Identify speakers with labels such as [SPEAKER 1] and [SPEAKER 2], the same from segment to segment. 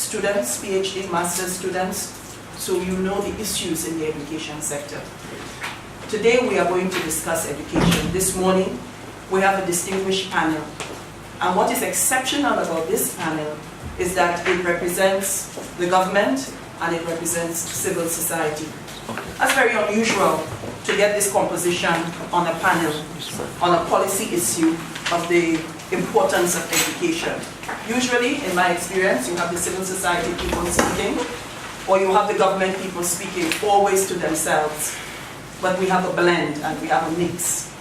[SPEAKER 1] students, PhD, master's students, so you know the issues in the education sector. Today we are going to discuss education. This morning we have a distinguished panel. And what is exceptional about this panel is that it represents the government and it represents civil society. That's very unusual to get this composition on a panel, on a policy issue of the importance of education. Usually, in my experience, you have the civil society people speaking, or you have the government people speaking, always to themselves. But we have a blend and we have a mix.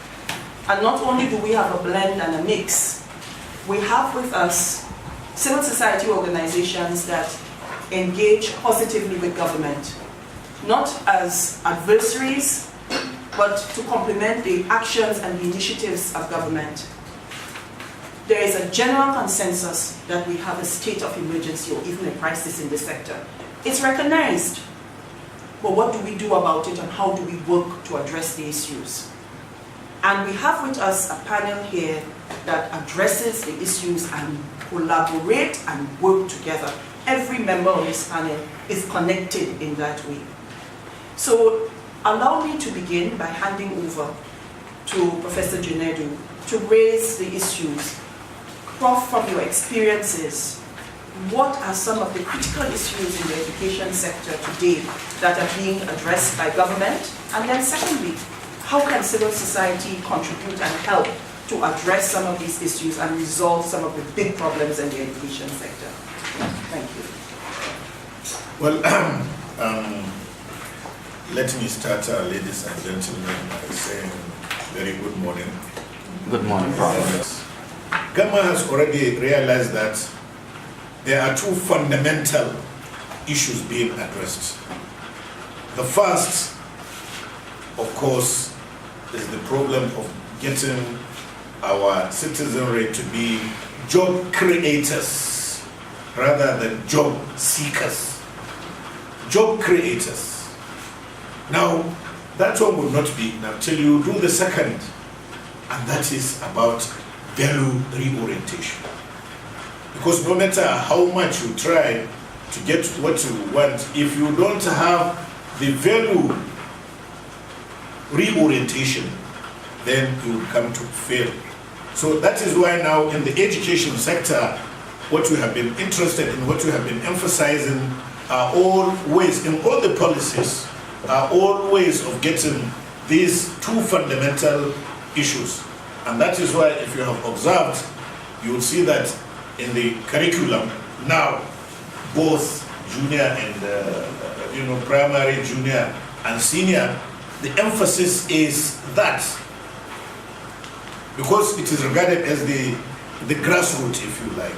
[SPEAKER 1] And not only do we have a blend and a mix, we have with us civil society organizations that engage positively with government, not as adversaries, but to complement the actions and the initiatives of government. There is a general consensus that we have a state of emergency or even a crisis in the sector. It's recognized, but what do we do about it and how do we work to address the issues? And we have with us a panel here that addresses the issues and collaborate and work together. Every member of this panel is connected in that way. So allow me to begin by handing over to Professor Junedu to raise the issues. Prof, from your experiences, what are some of the critical issues in the education sector today that are being addressed by government? And then secondly, how can civil society contribute and help to address some of these issues and resolve some of the big problems in the education sector? Thank you.
[SPEAKER 2] Well, let me start, ladies and gentlemen, by saying very good morning.
[SPEAKER 3] Good morning, Prof.
[SPEAKER 2] Government has already realized that there are two fundamental issues being addressed. The first, of course, is the problem of getting our citizenry to be job creators rather than job seekers. Job creators. Now, that one will not be enough till you do the second, and that is about value reorientation. Because no matter how much you try to get what you want, if you don't have the value reorientation, then you will come to fail. So that is why now in the education sector, what we have been interested in, what we have been emphasizing are all ways, in all the policies, are all ways of getting these two fundamental issues. And that is why, if you have observed, you will see that in the curriculum now, both junior and primary, junior and senior, the emphasis is that, because it is regarded as the grassroots, if you like.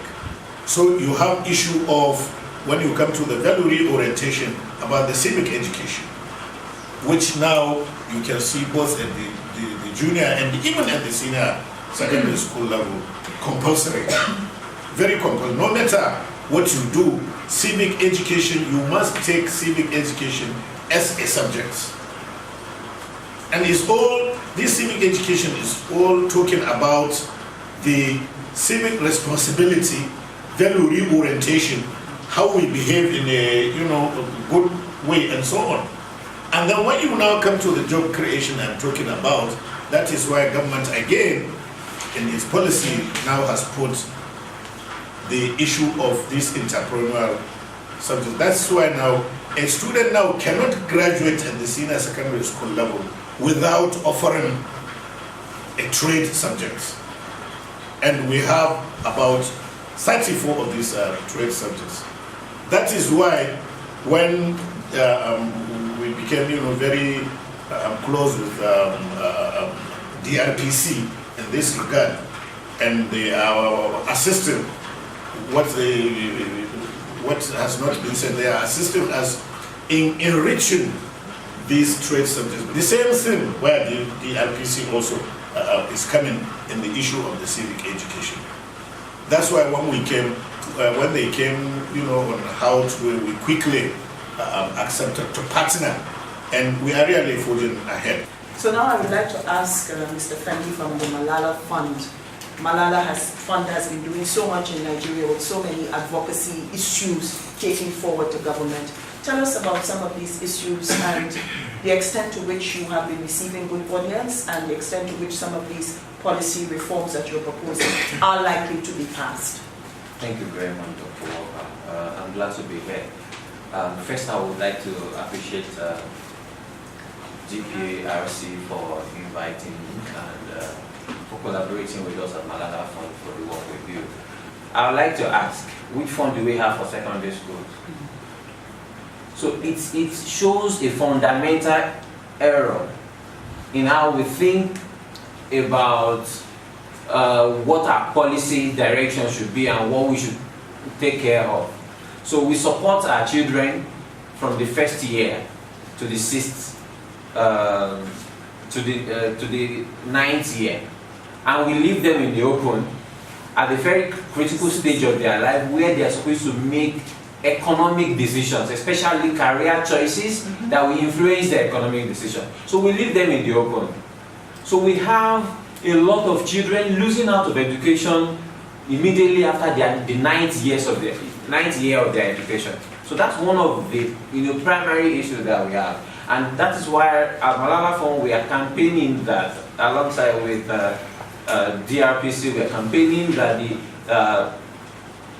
[SPEAKER 2] So you have issue of, when you come to the value reorientation, about the civic education, which now you can see both at the junior and even at the senior secondary school level, compulsory. Very compulsory. No matter what you do, civic education, you must take civic education as a subject. And it's all, this civic education is all talking about the civic responsibility, value reorientation, how we behave in a good way and so on. And then when you now come to the job creation I'm talking about, that is why government again in its policy now has put the issue of this entrepreneurial subject. That's why now a student now cannot graduate at the senior secondary school level without offering a trade subject. And we have about 34 of these trade subjects. That is why when we became very close with DRPC in this regard, and our assistant, what has not been said, they are assisting us in enriching these trade subjects. The same thing where the DRPC also is coming in the issue of the civic education. That's why when we came, when they came, on how to, we quickly accepted to partner, and we are really forging ahead.
[SPEAKER 1] So now I would like to ask Mr. Fendi from the Malala Fund Fund has been doing so much in Nigeria with so many advocacy issues taken forward to government. Tell us about some of these issues and the extent to which you have been receiving good audience and the extent to which some of these policy reforms that you're proposing are likely to be passed.
[SPEAKER 4] Thank you very much, Dr. Walker. I'm glad to be here. First, I would like to appreciate GPRC for inviting me and for collaborating with us at Malala Fund for the work we do. I would like to ask, which fund do we have for secondary schools? So it shows a fundamental error in how we think about what our policy direction should be and what we should take care of. So we support our children from the first year to the sixth, to the ninth year, and we leave them in the open at the very critical stage of their life where they are supposed to make economic decisions, especially career choices that will influence their economic decision. So we leave them in the open. So we have a lot of children losing out of education immediately after the ninth year of their education. So that's one of the primary issues that we have, and that is why at Malala Fund we are campaigning that, alongside with DRPC, we are campaigning that the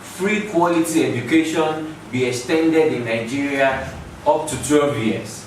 [SPEAKER 4] free quality education be extended in Nigeria up to 12 years.